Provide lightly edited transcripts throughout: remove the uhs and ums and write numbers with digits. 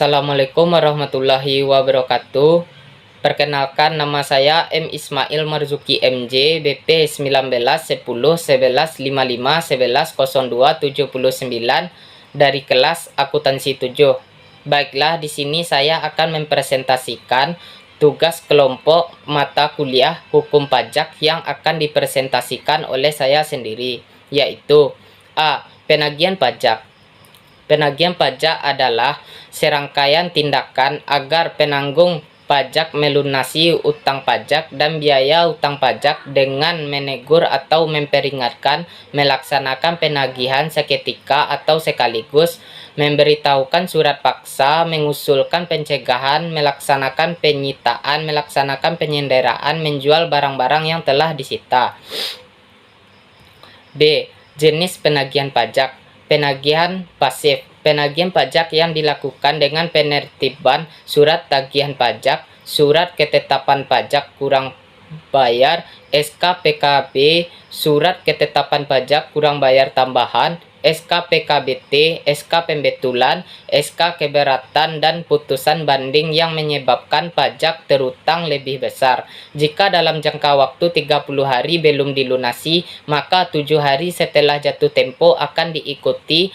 Assalamualaikum warahmatullahi wabarakatuh. Perkenalkan, nama saya M. Ismail Marzuki MJ, BP 19 10 11 55 11 02 79 dari kelas akuntansi 7. Baiklah, di sini saya akan mempresentasikan tugas kelompok mata kuliah hukum pajak yang akan dipresentasikan oleh saya sendiri, yaitu A. Penagihan pajak. Penagihan pajak adalah serangkaian tindakan agar penanggung pajak melunasi utang pajak dan biaya utang pajak dengan menegur atau memperingatkan, melaksanakan penagihan seketika atau sekaligus, memberitahukan surat paksa, mengusulkan pencegahan, melaksanakan penyitaan, melaksanakan penyanderaan, menjual barang-barang yang telah disita. B. Jenis penagihan pajak. Penagihan pasif. Penagihan pajak yang dilakukan dengan penertiban surat tagihan pajak, surat ketetapan pajak kurang bayar, SK PKB, surat ketetapan pajak kurang bayar tambahan, SK PKBT, SK pembetulan, SK keberatan, dan putusan banding yang menyebabkan pajak terutang lebih besar. Jika dalam jangka waktu 30 hari belum dilunasi, maka 7 hari setelah jatuh tempo akan diikuti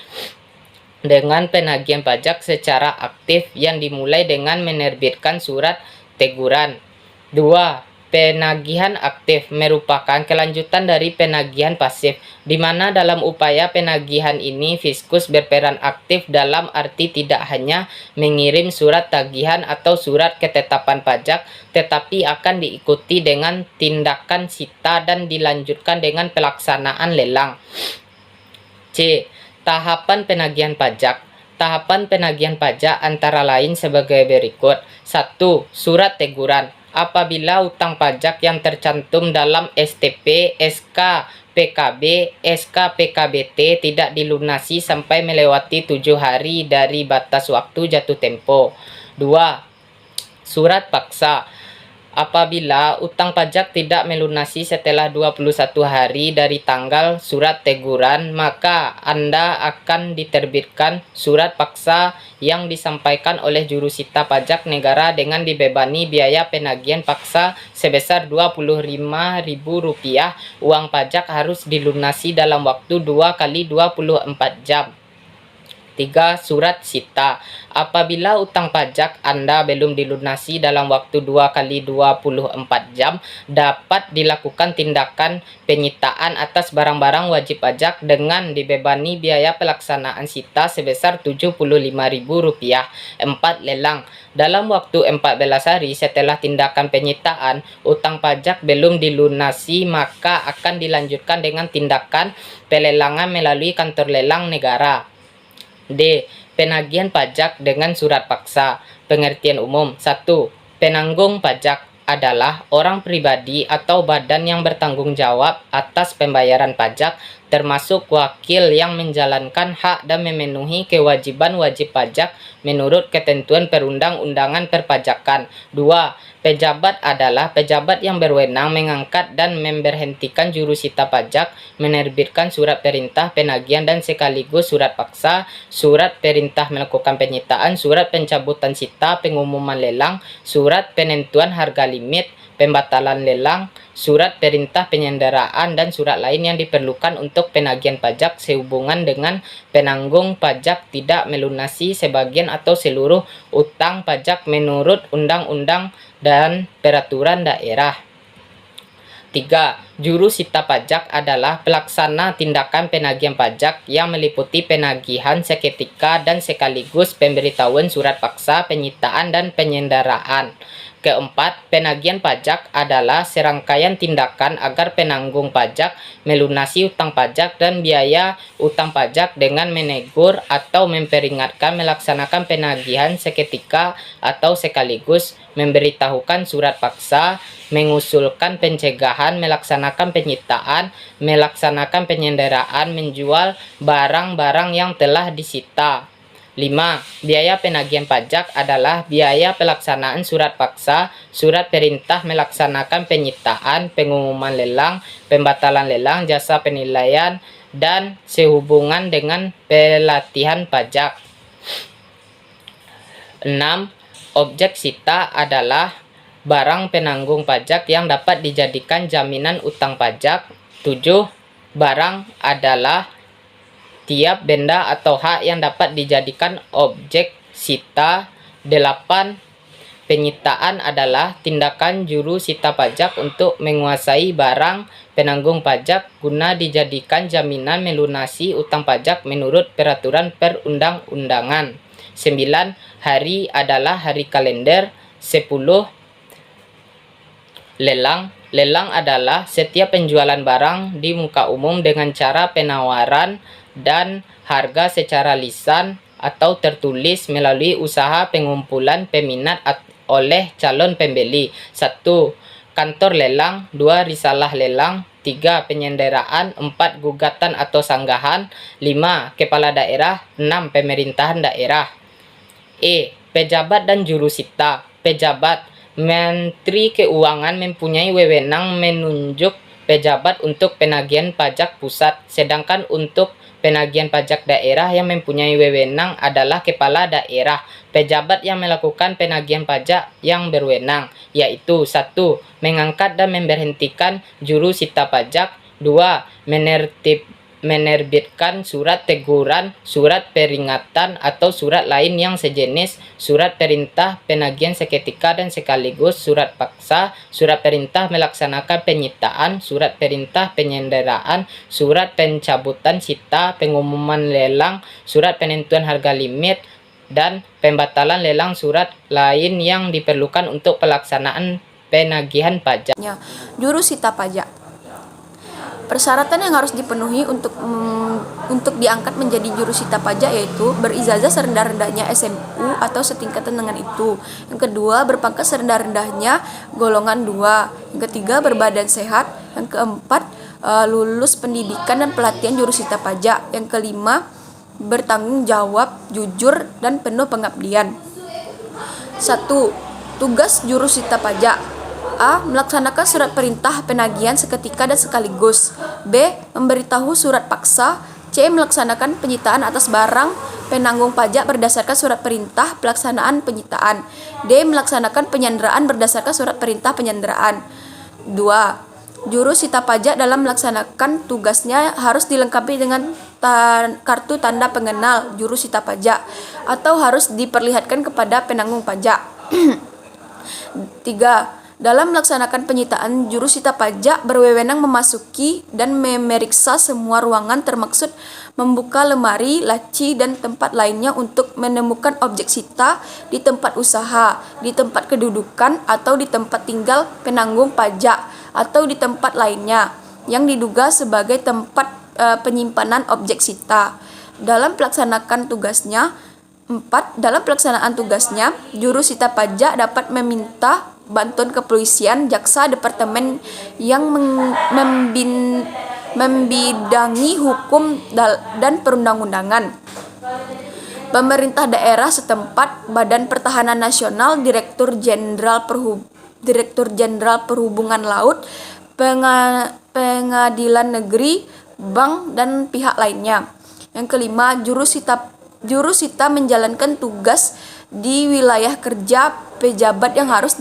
dengan penagihan pajak secara aktif yang dimulai dengan menerbitkan surat teguran. 2. Penagihan aktif merupakan kelanjutan dari penagihan pasif, di mana dalam upaya penagihan ini fiskus berperan aktif dalam arti tidak hanya mengirim surat tagihan atau surat ketetapan pajak, tetapi akan diikuti dengan tindakan sita dan dilanjutkan dengan pelaksanaan lelang. C. Tahapan penagihan pajak. Tahapan penagihan pajak antara lain sebagai berikut. 1. Surat teguran. Apabila utang pajak yang tercantum dalam STP, SK PKB, SK PKBT tidak dilunasi sampai melewati 7 hari dari batas waktu jatuh tempo. 2. Surat paksa. Apabila utang pajak tidak melunasi setelah 21 hari dari tanggal surat teguran, maka Anda akan diterbitkan surat paksa yang disampaikan oleh jurusita pajak negara dengan dibebani biaya penagihan paksa sebesar Rp25.000. Uang pajak harus dilunasi dalam waktu 2 kali 24 jam. 3. Surat sita. Apabila utang pajak Anda belum dilunasi dalam waktu 2 kali 24 jam, dapat dilakukan tindakan penyitaan atas barang-barang wajib pajak dengan dibebani biaya pelaksanaan sita sebesar Rp75.000. 4. Lelang. Dalam waktu 14 hari setelah tindakan penyitaan, utang pajak belum dilunasi, maka akan dilanjutkan dengan tindakan pelelangan melalui kantor lelang negara. D. Penagihan pajak dengan surat paksa. Pengertian umum. 1. Penanggung pajak adalah orang pribadi atau badan yang bertanggung jawab atas pembayaran pajak, termasuk wakil yang menjalankan hak dan memenuhi kewajiban wajib pajak menurut ketentuan perundang-undangan perpajakan. 2. Pejabat adalah pejabat yang berwenang mengangkat dan memberhentikan jurusita pajak, menerbitkan surat perintah penagihan dan sekaligus surat paksa, surat perintah melakukan penyitaan, surat pencabutan sita, pengumuman lelang, surat penentuan harga limit, pembatalan lelang, surat perintah penyanderaan, dan surat lain yang diperlukan untuk penagihan pajak sehubungan dengan penanggung pajak tidak melunasi sebagian atau seluruh utang pajak menurut undang-undang dan peraturan daerah. 3. Jurusita pajak adalah pelaksana tindakan penagihan pajak yang meliputi penagihan seketika dan sekaligus pemberitahuan surat paksa, penyitaan, dan penyanderaan. Keempat, penagihan pajak adalah serangkaian tindakan agar penanggung pajak melunasi utang pajak dan biaya utang pajak dengan menegur atau memperingatkan, melaksanakan penagihan seketika atau sekaligus, memberitahukan surat paksa, mengusulkan pencegahan, melaksanakan penyitaan, melaksanakan penyanderaan, menjual barang-barang yang telah disita. 5. Biaya penagihan pajak adalah biaya pelaksanaan surat paksa, surat perintah melaksanakan penyitaan, pengumuman lelang, pembatalan lelang, jasa penilaian, dan sehubungan dengan pelatihan pajak. 6. Objek sita adalah barang penanggung pajak yang dapat dijadikan jaminan utang pajak. 7. Barang adalah tiap benda atau hak yang dapat dijadikan objek sita. 8. Penyitaan adalah tindakan juru sita pajak untuk menguasai barang penanggung pajak guna dijadikan jaminan melunasi utang pajak menurut peraturan perundang-undangan. 9. Hari adalah hari kalender. 10. Lelang. Lelang adalah setiap penjualan barang di muka umum dengan cara penawaran dan harga secara lisan atau tertulis melalui usaha pengumpulan peminat oleh calon pembeli. 1. Kantor lelang. 2. Risalah lelang. 3. Penyenderaan. 4. Gugatan atau sanggahan. 5. Kepala daerah. 6. Pemerintahan daerah. Pejabat dan juru sita. Pejabat. Menteri Keuangan mempunyai wewenang menunjuk pejabat untuk penagihan pajak pusat, sedangkan untuk penagihan pajak daerah yang mempunyai wewenang adalah kepala daerah. Pejabat yang melakukan penagihan pajak yang berwenang, yaitu 1. Mengangkat dan memberhentikan juru sita pajak. 2. Menerbitkan surat teguran, surat peringatan, atau surat lain yang sejenis, surat perintah penagihan seketika dan sekaligus, surat paksa, surat perintah melaksanakan penyitaan, surat perintah penyenderaan, surat pencabutan sita, pengumuman lelang, surat penentuan harga limit, dan pembatalan lelang surat lain yang diperlukan untuk pelaksanaan penagihan pajak. Juru sita pajak. Persyaratan yang harus dipenuhi untuk diangkat menjadi juru sita pajak yaitu berijazah serendah-rendahnya SMU atau setingkatan dengan itu. Yang kedua, berpangkat serendah-rendahnya golongan 2. Yang ketiga, berbadan sehat. Yang keempat, lulus pendidikan dan pelatihan juru sita pajak. Yang kelima, bertanggung jawab, jujur, dan penuh pengabdian. 1. Tugas juru sita pajak. A. Melaksanakan surat perintah penagihan seketika dan sekaligus. B. Memberitahu surat paksa. C. Melaksanakan penyitaan atas barang penanggung pajak berdasarkan surat perintah pelaksanaan penyitaan. D. Melaksanakan penyanderaan berdasarkan surat perintah penyanderaan. 2. Juru sita pajak dalam melaksanakan tugasnya harus dilengkapi dengan kartu tanda pengenal juru sita pajak atau harus diperlihatkan kepada penanggung pajak. 3. Dalam melaksanakan penyitaan, juru sita pajak berwenang memasuki dan memeriksa semua ruangan termaksud membuka lemari, laci, dan tempat lainnya untuk menemukan objek sita di tempat usaha, di tempat kedudukan, atau di tempat tinggal penanggung pajak, atau di tempat lainnya yang diduga sebagai tempat penyimpanan objek sita. Dalam pelaksanaan tugasnya, juru sita pajak dapat meminta bantuan kepolisian, jaksa, departemen yang membidangi hukum dan perundang-undangan, pemerintah daerah setempat, Badan Pertahanan Nasional, Direktur Jenderal Perhubungan Laut, Pengadilan Negeri, bank, dan pihak lainnya. Yang kelima, juru sita menjalankan tugas di wilayah kerja pejabat yang harus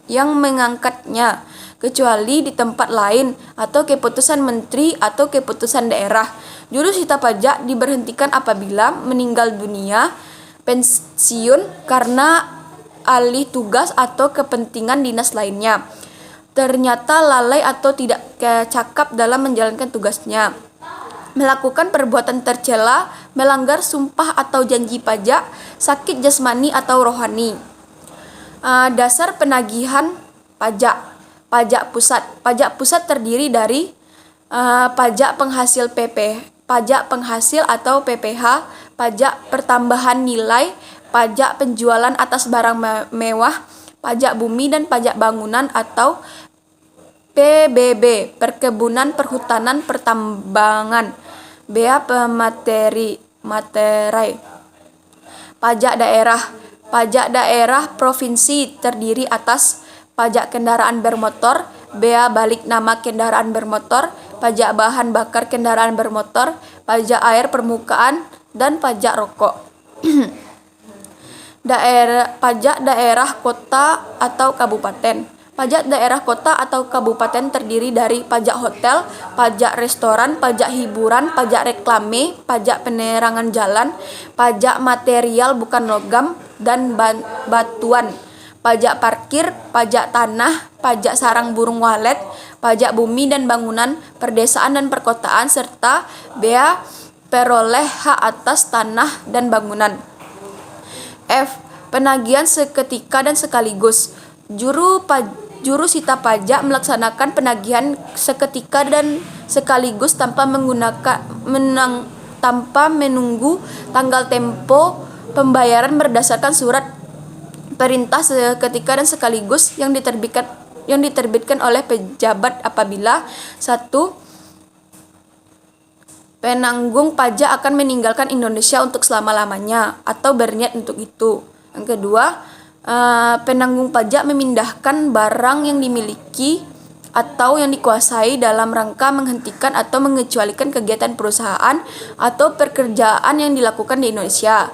yang mengangkatnya, kecuali di tempat lain atau keputusan menteri atau keputusan daerah. Juru sita pajak diberhentikan apabila meninggal dunia, pensiun karena alih tugas atau kepentingan dinas lainnya, ternyata lalai atau tidak cakap dalam menjalankan tugasnya, melakukan perbuatan tercela, melanggar sumpah atau janji pajak, sakit jasmani atau rohani. Dasar penagihan pajak. Pajak pusat. Pajak pusat terdiri dari pajak penghasil pajak penghasil atau PPH, pajak pertambahan nilai, pajak penjualan atas barang mewah, pajak bumi dan pajak bangunan atau PBB, perkebunan, perhutanan, pertambangan, bea materai. Pajak daerah. Pajak daerah provinsi terdiri atas pajak kendaraan bermotor, bea balik nama kendaraan bermotor, pajak bahan bakar kendaraan bermotor, pajak air permukaan, dan pajak rokok. Pajak daerah kota atau kabupaten. Pajak daerah kota atau kabupaten terdiri dari pajak hotel, pajak restoran, pajak hiburan, pajak reklame, pajak penerangan jalan, pajak material bukan logam dan batuan, pajak parkir, pajak tanah, pajak sarang burung walet, pajak bumi dan bangunan, perdesaan dan perkotaan, serta bea peroleh hak atas tanah dan bangunan. F. Penagihan seketika dan sekaligus. Juru sita pajak melaksanakan penagihan seketika dan sekaligus tanpa menunggu tanggal tempo pembayaran berdasarkan surat perintah seketika dan sekaligus yang diterbitkan oleh pejabat apabila 1. Penanggung pajak akan meninggalkan Indonesia untuk selama-lamanya atau berniat untuk itu. Yang kedua, penanggung pajak memindahkan barang yang dimiliki atau yang dikuasai dalam rangka menghentikan atau mengecualikan kegiatan perusahaan atau pekerjaan yang dilakukan di Indonesia.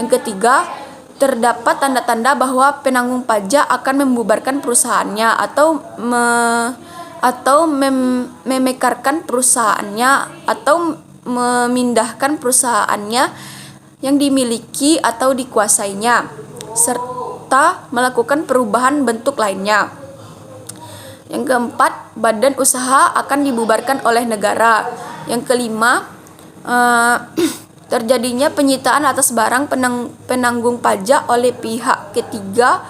Yang ketiga, terdapat tanda-tanda bahwa penanggung pajak akan membubarkan perusahaannya atau memekarkan perusahaannya atau memindahkan perusahaannya yang dimiliki atau dikuasainya, serta melakukan perubahan bentuk lainnya. Yang keempat, badan usaha akan dibubarkan oleh negara. Yang kelima, terjadinya penyitaan atas barang penanggung pajak oleh pihak ketiga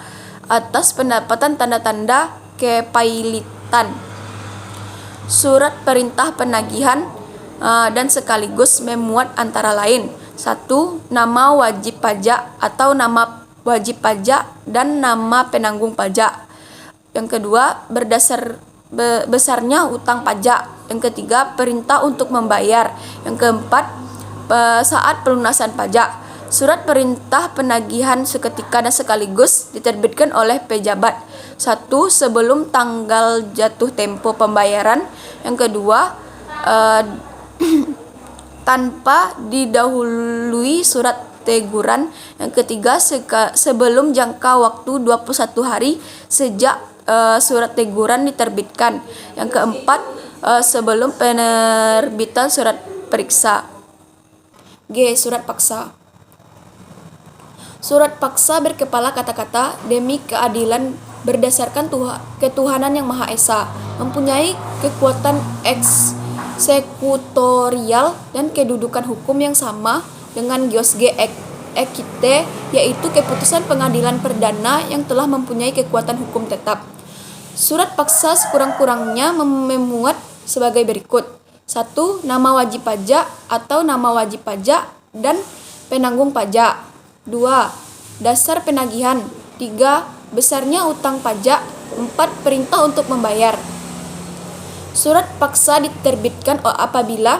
atas pendapatan tanda-tanda kepailitan. Surat perintah penagihan dan sekaligus memuat antara lain 1. Nama wajib pajak atau nama wajib pajak dan nama penanggung pajak. Yang kedua, besarnya utang pajak. Yang ketiga, perintah untuk membayar. Yang keempat, saat pelunasan pajak. Surat perintah penagihan seketika dan sekaligus diterbitkan oleh pejabat. 1. Sebelum tanggal jatuh tempo pembayaran. Yang kedua, tanpa didahului surat teguran. Yang ketiga, sebelum jangka waktu 21 hari sejak surat teguran diterbitkan. Yang keempat, sebelum penerbitan surat periksa. G. Surat paksa. Surat paksa berkepala kata-kata demi keadilan berdasarkan ketuhanan yang Maha Esa, mempunyai kekuatan eksekutorial dan kedudukan hukum yang sama dengan Giosge Ekite, yaitu keputusan pengadilan perdana yang telah mempunyai kekuatan hukum tetap. Surat paksa sekurang-kurangnya memuat sebagai berikut. 1. Nama wajib pajak atau nama wajib pajak dan penanggung pajak. 2. Dasar penagihan. 3. Besarnya utang pajak. 4. Perintah untuk membayar. Surat paksa diterbitkan apabila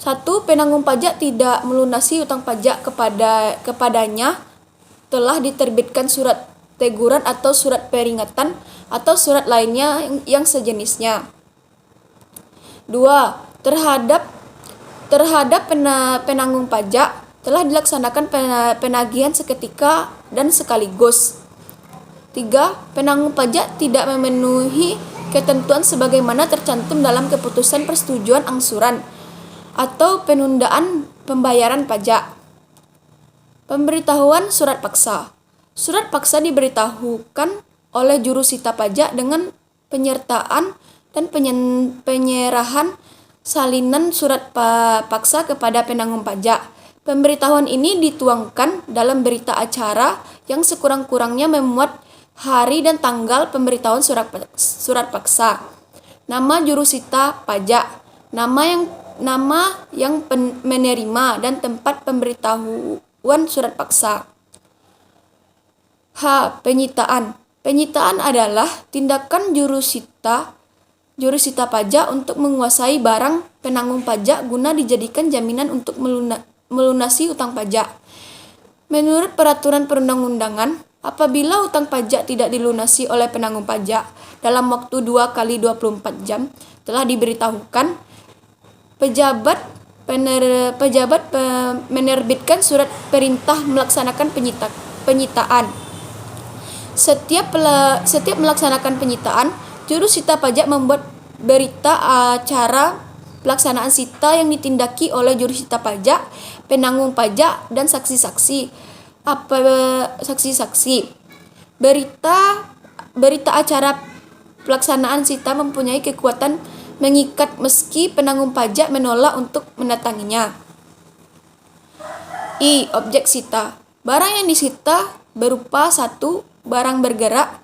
1. Penanggung pajak tidak melunasi utang pajak kepadanya telah diterbitkan surat teguran atau surat peringatan atau surat lainnya yang sejenisnya. 2. Terhadap penanggung pajak telah dilaksanakan penagihan seketika dan sekaligus. 3. Penanggung pajak tidak memenuhi ketentuan sebagaimana tercantum dalam keputusan persetujuan angsuran atau penundaan pembayaran pajak. Pemberitahuan surat paksa. Surat paksa diberitahukan oleh juru sita pajak dengan penyertaan dan penyerahan salinan surat paksa kepada penanggung pajak. Pemberitahuan ini dituangkan dalam berita acara yang sekurang-kurangnya memuat hari dan tanggal pemberitahuan surat paksa, nama juru sita pajak, nama yang menerima dan tempat pemberitahuan surat paksa. H. Penyitaan. Penyitaan adalah tindakan juru sita pajak untuk menguasai barang penanggung pajak guna dijadikan jaminan untuk melunasi utang pajak. Menurut peraturan perundang-undangan, apabila utang pajak tidak dilunasi oleh penanggung pajak dalam waktu 2 kali 24 jam telah diberitahukan, pejabat pejabat menerbitkan surat perintah melaksanakan penyitaan. Setiap melaksanakan penyitaan, juru sita pajak membuat berita acara pelaksanaan sita yang ditindaki oleh juru sita pajak, penanggung pajak, dan saksi-saksi. Saksi-saksi. Berita acara pelaksanaan sita mempunyai kekuatan mengikat meski penanggung pajak menolak untuk mendatanginya. Objek sita. Barang yang disita berupa 1. Barang bergerak,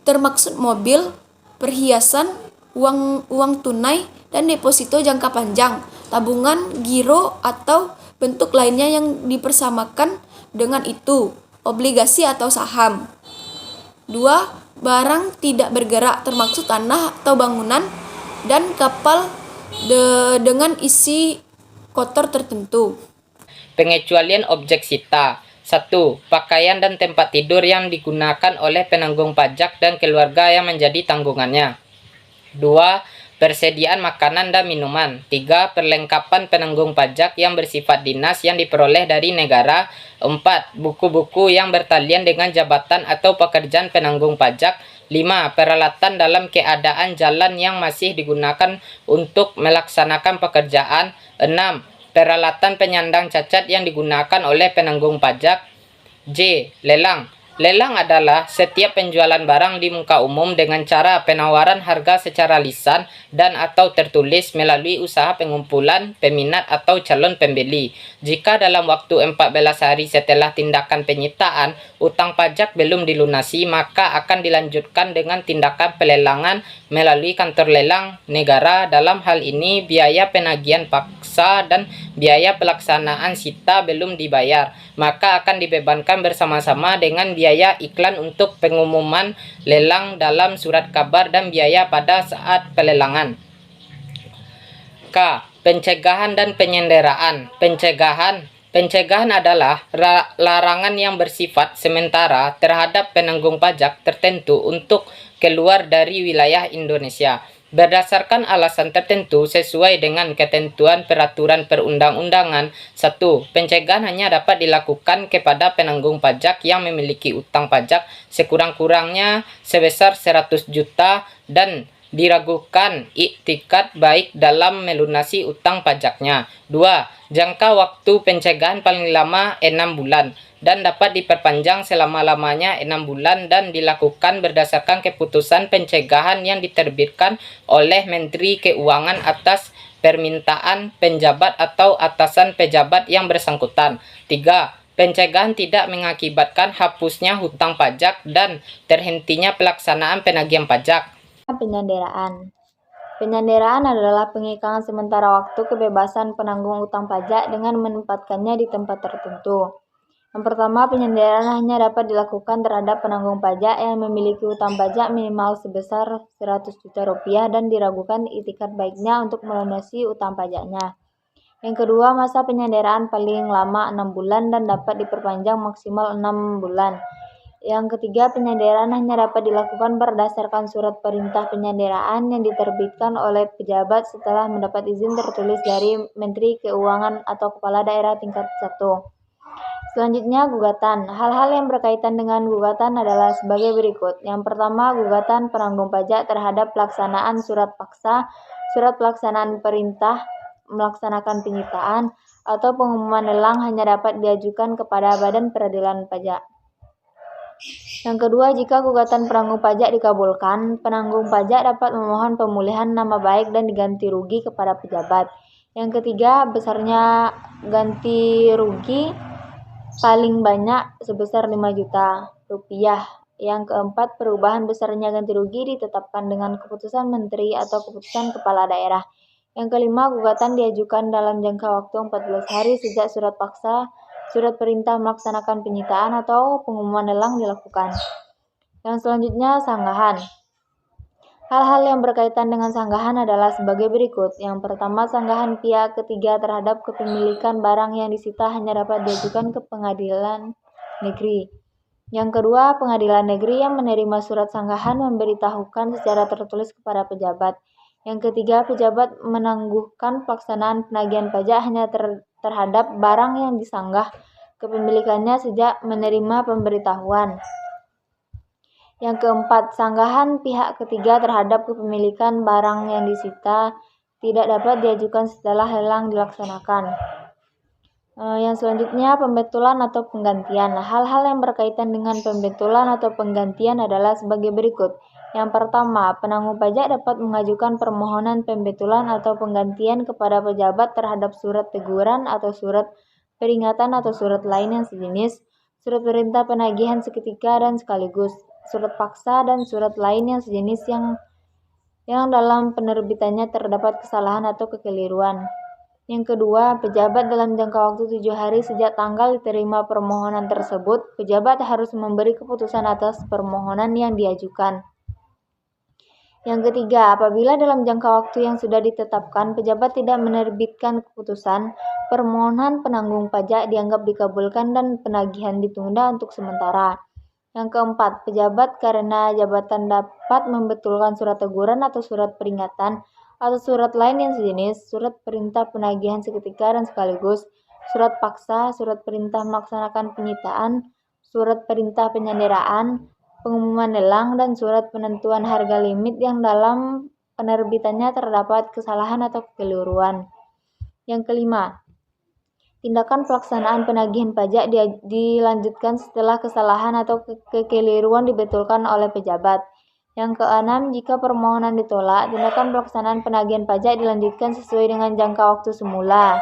termaksud mobil, perhiasan, uang tunai, dan deposito jangka panjang, tabungan, giro, atau bentuk lainnya yang dipersamakan dengan itu, obligasi atau saham. 2. Barang tidak bergerak, termaksud tanah atau bangunan, dan kapal dengan isi kotor tertentu. Pengecualian objek sita. 1. Pakaian dan tempat tidur yang digunakan oleh penanggung pajak dan keluarga yang menjadi tanggungannya. 2. Persediaan makanan dan minuman. 3. Perlengkapan penanggung pajak yang bersifat dinas yang diperoleh dari negara. 4. Buku-buku yang bertalian dengan jabatan atau pekerjaan penanggung pajak. 5. Peralatan dalam keadaan jalan yang masih digunakan untuk melaksanakan pekerjaan. 6. Peralatan penyandang cacat yang digunakan oleh penanggung pajak. J. Lelang. Lelang adalah setiap penjualan barang di muka umum dengan cara penawaran harga secara lisan dan atau tertulis melalui usaha pengumpulan peminat atau calon pembeli. Jika dalam waktu 14 hari setelah tindakan penyitaan, utang pajak belum dilunasi, maka akan dilanjutkan dengan tindakan pelelangan melalui kantor lelang negara. Dalam hal ini, biaya penagihan paksa dan biaya pelaksanaan sita belum dibayar, maka akan dibebankan bersama-sama dengan biaya iklan untuk pengumuman lelang dalam surat kabar dan biaya pada saat pelelangan. K. Pencegahan dan penyenderaan. Pencegahan adalah larangan yang bersifat sementara terhadap penanggung pajak tertentu untuk keluar dari wilayah Indonesia berdasarkan alasan tertentu sesuai dengan ketentuan peraturan perundang-undangan. 1. Pencegahan hanya dapat dilakukan kepada penanggung pajak yang memiliki utang pajak sekurang-kurangnya sebesar 100 juta dan diragukan iktikat baik dalam melunasi utang pajaknya. 2. Jangka waktu pencegahan paling lama 6 bulan dan dapat diperpanjang selama-lamanya 6 bulan dan dilakukan berdasarkan keputusan pencegahan yang diterbitkan oleh Menteri Keuangan atas permintaan penjabat atau atasan pejabat yang bersangkutan. 3. Pencegahan tidak mengakibatkan hapusnya hutang pajak dan terhentinya pelaksanaan penagihan pajak. Penyanderaan. Penyanderaan adalah pengikangan sementara waktu kebebasan penanggung utang pajak dengan menempatkannya di tempat tertentu. Yang pertama, penyanderaan hanya dapat dilakukan terhadap penanggung pajak yang memiliki utang pajak minimal sebesar 100 juta rupiah dan diragukan itikat baiknya untuk melunasi utang pajaknya. Yang kedua, masa penyanderaan paling lama 6 bulan dan dapat diperpanjang maksimal 6 bulan. Yang ketiga, penyanderaan hanya dapat dilakukan berdasarkan surat perintah penyanderaan yang diterbitkan oleh pejabat setelah mendapat izin tertulis dari Menteri Keuangan atau Kepala Daerah tingkat 1. Selanjutnya, gugatan. Hal-hal yang berkaitan dengan gugatan adalah sebagai berikut. Yang pertama, gugatan penanggung pajak terhadap pelaksanaan surat paksa, surat pelaksanaan perintah melaksanakan penyitaan, atau pengumuman lelang hanya dapat diajukan kepada Badan Peradilan Pajak. Yang kedua, jika gugatan penanggung pajak dikabulkan, penanggung pajak dapat memohon pemulihan nama baik dan diganti rugi kepada pejabat. Yang ketiga, besarnya ganti rugi paling banyak sebesar 5 juta rupiah. Yang keempat, perubahan besarnya ganti rugi ditetapkan dengan keputusan menteri atau keputusan kepala daerah. Yang kelima, gugatan diajukan dalam jangka waktu 14 hari sejak surat paksa, surat perintah melaksanakan penyitaan atau pengumuman lelang dilakukan. Yang selanjutnya, sanggahan. Hal-hal yang berkaitan dengan sanggahan adalah sebagai berikut. Yang pertama, sanggahan pihak ketiga terhadap kepemilikan barang yang disita hanya dapat diajukan ke pengadilan negeri. Yang kedua, pengadilan negeri yang menerima surat sanggahan memberitahukan secara tertulis kepada pejabat. Yang ketiga, pejabat menangguhkan pelaksanaan penagihan pajak hanya terhadap barang yang disanggah kepemilikannya sejak menerima pemberitahuan. Yang keempat, sanggahan pihak ketiga terhadap kepemilikan barang yang disita tidak dapat diajukan setelah lelang dilaksanakan. Yang selanjutnya, pembetulan atau penggantian. Hal-hal yang berkaitan dengan pembetulan atau penggantian adalah sebagai berikut. Yang pertama, penanggung pajak dapat mengajukan permohonan pembetulan atau penggantian kepada pejabat terhadap surat teguran atau surat peringatan atau surat lain yang sejenis, surat perintah penagihan seketika dan sekaligus, surat paksa dan surat lain yang sejenis yang dalam penerbitannya terdapat kesalahan atau kekeliruan. Yang kedua, pejabat dalam jangka waktu 7 hari sejak tanggal diterima permohonan tersebut, pejabat harus memberi keputusan atas permohonan yang diajukan. Yang ketiga, apabila dalam jangka waktu yang sudah ditetapkan, pejabat tidak menerbitkan keputusan, permohonan penanggung pajak dianggap dikabulkan dan penagihan ditunda untuk sementara. Yang keempat, pejabat karena jabatan dapat membetulkan surat teguran atau surat peringatan atau surat lain yang sejenis, surat perintah penagihan seketika dan sekaligus, surat paksa, surat perintah melaksanakan penyitaan, surat perintah penyanderaan, pengumuman lelang, dan surat penentuan harga limit yang dalam penerbitannya terdapat kesalahan atau kekeliruan. Yang kelima, tindakan pelaksanaan penagihan pajak dilanjutkan setelah kesalahan atau kekeliruan dibetulkan oleh pejabat. Yang keenam, jika permohonan ditolak, tindakan pelaksanaan penagihan pajak dilanjutkan sesuai dengan jangka waktu semula.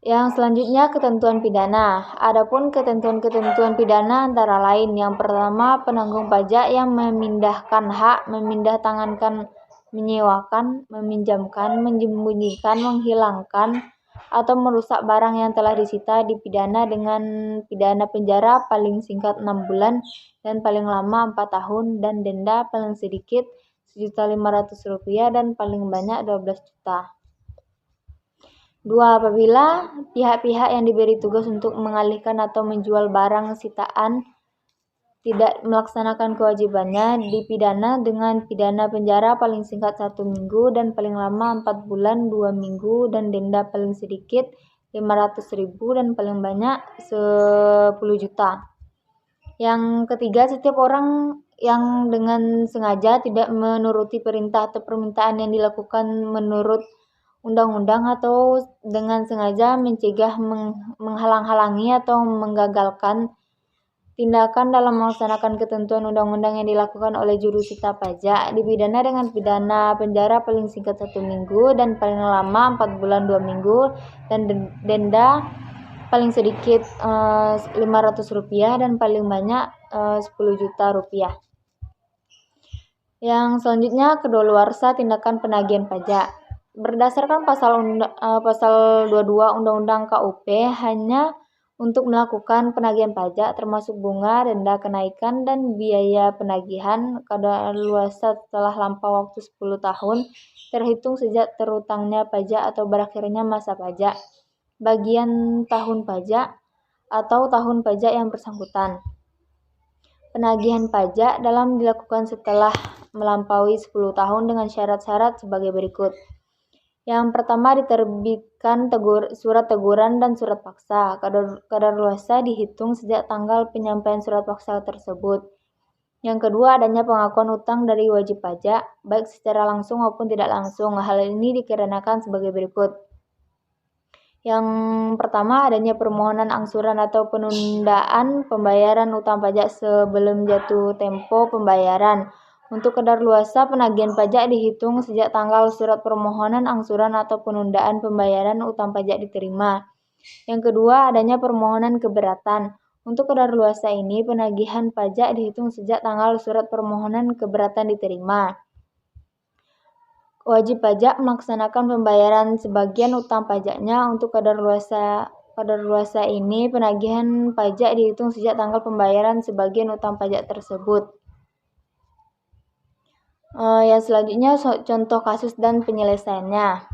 Yang selanjutnya, ketentuan pidana. Adapun ketentuan-ketentuan pidana antara lain, yang pertama, penanggung pajak yang memindahkan hak, memindahtangankan, menyewakan, meminjamkan, menyembunyikan, menghilangkan, atau merusak barang yang telah disita dipidana dengan pidana penjara paling singkat 6 bulan dan paling lama 4 tahun dan denda paling sedikit Rp1.500.000 dan paling banyak 12 juta. 2. Apabila pihak-pihak yang diberi tugas untuk mengalihkan atau menjual barang sitaan tidak melaksanakan kewajibannya, dipidana dengan pidana penjara paling singkat 1 minggu dan paling lama 4 bulan 2 minggu dan denda paling sedikit Rp500.000 dan paling banyak Rp10 juta. Yang ketiga, setiap orang yang dengan sengaja tidak menuruti perintah atau permintaan yang dilakukan menurut undang-undang atau dengan sengaja mencegah, menghalang-halangi atau menggagalkan tindakan dalam melaksanakan ketentuan undang-undang yang dilakukan oleh jurusita pajak dipidana dengan pidana penjara paling singkat 1 minggu dan paling lama 4 bulan 2 minggu dan denda paling sedikit Rp500 dan paling banyak Rp10 juta. Yang selanjutnya, kedaluarsa tindakan penagihan pajak. Berdasarkan pasal 22 Undang-Undang KUP, hanya untuk melakukan penagihan pajak termasuk bunga, denda kenaikan, dan biaya penagihan kadaluarsa setelah lampau waktu 10 tahun terhitung sejak terutangnya pajak atau berakhirnya masa pajak, bagian tahun pajak, atau tahun pajak yang bersangkutan. Penagihan pajak dalam dilakukan setelah melampaui 10 tahun dengan syarat-syarat sebagai berikut. Yang pertama, diterbitkan surat teguran dan surat paksa. Kadaluarsa dihitung sejak tanggal penyampaian surat paksa tersebut. Yang kedua, adanya pengakuan utang dari wajib pajak, baik secara langsung maupun tidak langsung. Hal ini dikarenakan sebagai berikut. Yang pertama, adanya permohonan angsuran atau penundaan pembayaran utang pajak sebelum jatuh tempo pembayaran. Untuk kadaluarsa penagihan pajak dihitung sejak tanggal surat permohonan angsuran atau penundaan pembayaran utang pajak diterima. Yang kedua, adanya permohonan keberatan. Untuk kadaluarsa ini, penagihan pajak dihitung sejak tanggal surat permohonan keberatan diterima. Wajib pajak melaksanakan pembayaran sebagian utang pajaknya. Untuk kadaluarsa ini, penagihan pajak dihitung sejak tanggal pembayaran sebagian utang pajak tersebut. Yang selanjutnya, contoh kasus dan penyelesaiannya.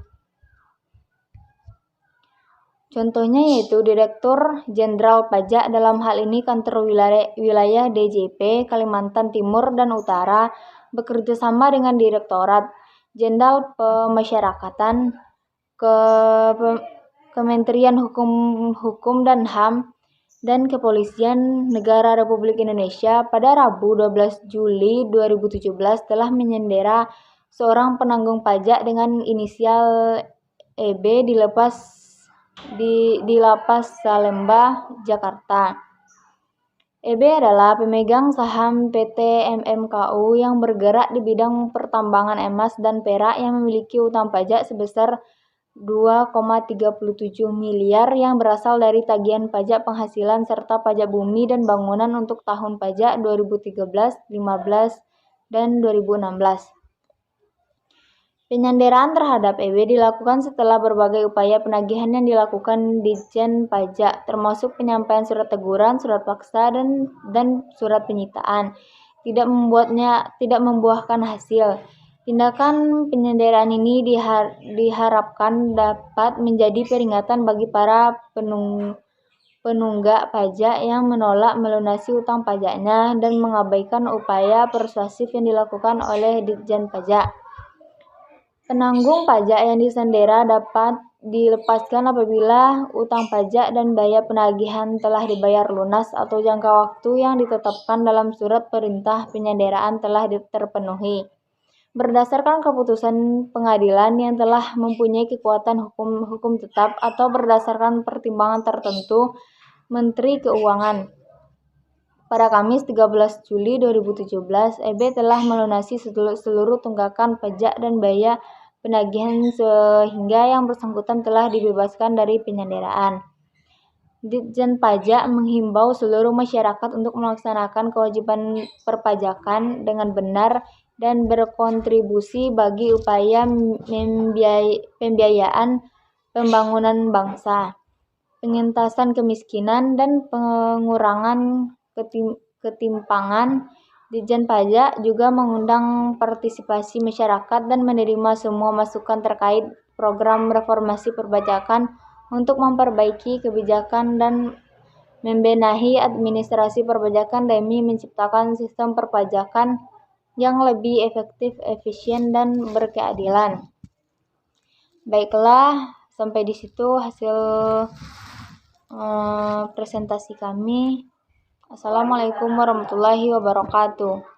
Contohnya yaitu Direktur Jenderal Pajak, dalam hal ini Kantor Wilayah DJP Kalimantan Timur dan Utara, bekerja sama dengan Direktorat Jenderal Pemasyarakatan, Kementerian Hukum dan HAM, dan Kepolisian Negara Republik Indonesia pada Rabu 12 Juli 2017 telah menyandera seorang penanggung pajak dengan inisial EB di Lapas Salemba, Jakarta. EB adalah pemegang saham PT MMKU yang bergerak di bidang pertambangan emas dan perak yang memiliki utang pajak sebesar 2,37 miliar yang berasal dari tagihan pajak penghasilan serta pajak bumi dan bangunan untuk tahun pajak 2013, 15, dan 2016. Penyanderaan terhadap EB dilakukan setelah berbagai upaya penagihan yang dilakukan Ditjen Pajak, termasuk penyampaian surat teguran, surat paksa, dan surat penyitaan, tidak membuahkan hasil. Tindakan penyanderaan ini diharapkan dapat menjadi peringatan bagi para penunggak pajak yang menolak melunasi utang pajaknya dan mengabaikan upaya persuasif yang dilakukan oleh Ditjen Pajak. Penanggung pajak yang disandera dapat dilepaskan apabila utang pajak dan biaya penagihan telah dibayar lunas atau jangka waktu yang ditetapkan dalam surat perintah penyanderaan telah terpenuhi. Berdasarkan keputusan pengadilan yang telah mempunyai kekuatan hukum tetap atau berdasarkan pertimbangan tertentu, Menteri Keuangan. Pada Kamis 13 Juli 2017, EB telah melunasi seluruh tunggakan pajak dan biaya penagihan sehingga yang bersangkutan telah dibebaskan dari penyanderaan. Ditjen Pajak menghimbau seluruh masyarakat untuk melaksanakan kewajiban perpajakan dengan benar dan berkontribusi bagi upaya pembiayaan pembangunan bangsa, pengentasan kemiskinan, dan pengurangan ketimpangan. Ditjen Pajak juga mengundang partisipasi masyarakat dan menerima semua masukan terkait program reformasi perpajakan untuk memperbaiki kebijakan dan membenahi administrasi perpajakan demi menciptakan sistem perpajakan yang lebih efektif, efisien, dan berkeadilan. Baiklah, sampai di situ hasil presentasi kami. Assalamualaikum warahmatullahi wabarakatuh.